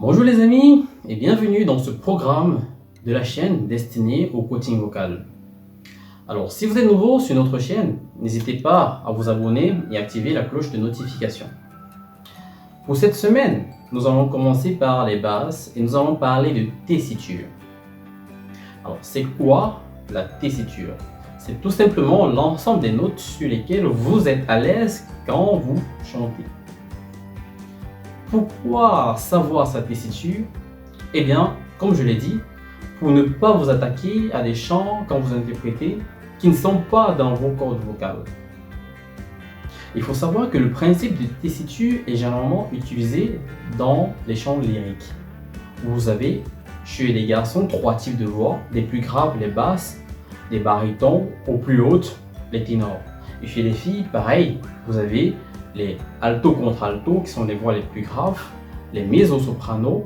Bonjour les amis et bienvenue dans ce programme de la chaîne destinée au coaching vocal. Alors si vous êtes nouveau sur notre chaîne, n'hésitez pas à vous abonner et activer la cloche de notification. Pour cette semaine, nous allons commencer par les bases et nous allons parler de tessiture. Alors c'est quoi la tessiture? C'est tout simplement l'ensemble des notes sur lesquelles vous êtes à l'aise quand vous chantez. Pourquoi savoir sa tessiture? Eh bien, comme je l'ai dit, pour ne pas vous attaquer à des chants quand vous interprétez qui ne sont pas dans vos cordes vocales. Il faut savoir que le principe de tessiture est généralement utilisé dans les chants lyriques. Vous avez chez les garçons 3 types de voix, les plus graves, les basses, les barytons, aux plus hautes, les ténors. Et chez les filles, pareil, vous avez les alto contre alto qui sont les voix les plus graves, les mezzo-sopranos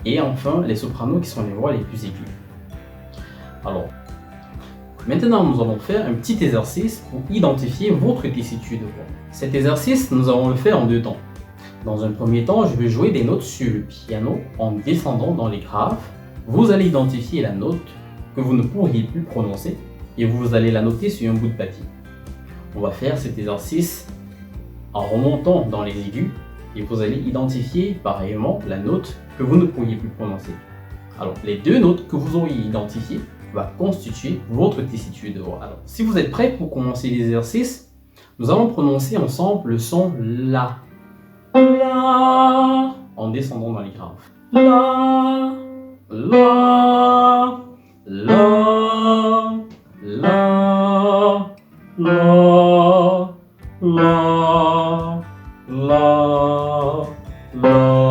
et enfin les sopranos qui sont les voix les plus aiguës. Alors, maintenant nous allons faire un petit exercice pour identifier votre tessiture de voix. Cet exercice, nous allons le faire en 2 temps. Dans un premier temps, je vais jouer des notes sur le piano en descendant dans les graves. Vous allez identifier la note que vous ne pourriez plus prononcer et vous allez la noter sur un bout de papier. On va faire cet exercice en remontant dans les aigus et vous allez identifier pareillement la note que vous ne pourriez plus prononcer. Alors les 2 notes que vous auriez identifiées vont constituer votre tessiture de voix. Alors si vous êtes prêts pour commencer l'exercice, nous allons prononcer ensemble le son La. La en descendant dans les graves. La, la, la, la, la, la, la, la, la, la,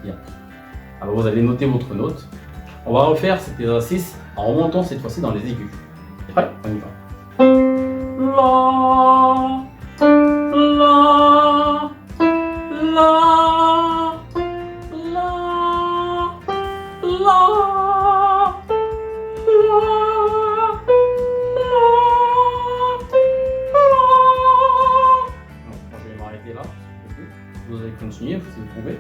Bien. Alors vous allez noter votre note. On va refaire cet exercice en remontant cette fois-ci dans les aigus. Prêt? On y va. La, la, la, la, la, je vais m'arrêter là. Vous allez continuer si vous pouvez.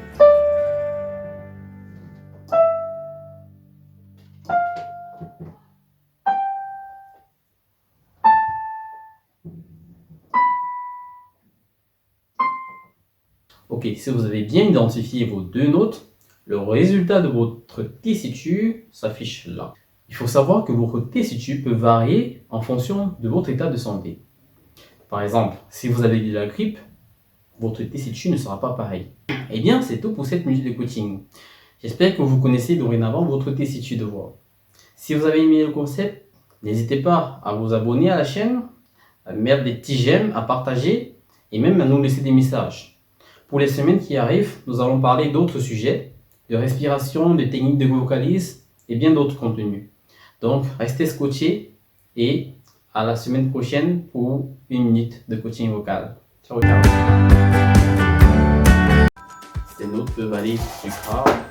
Ok, si vous avez bien identifié vos 2 notes, le résultat de votre tessiture s'affiche là. Il faut savoir que votre tessiture peut varier en fonction de votre état de santé. Par exemple, si vous avez de la grippe, votre tessiture ne sera pas pareille. Eh bien, c'est tout pour cette minute de coaching. J'espère que vous connaissez dorénavant votre tessiture de voix. Si vous avez aimé le concept, n'hésitez pas à vous abonner à la chaîne, à mettre des petits j'aime, à partager et même à nous laisser des messages. Pour les semaines qui arrivent, nous allons parler d'autres sujets, de respiration, de techniques de vocalise et bien d'autres contenus. Donc, restez scotchés et à la semaine prochaine pour une minute de coaching vocal. Ciao, ciao. Ces notes peuvent aller plus grave.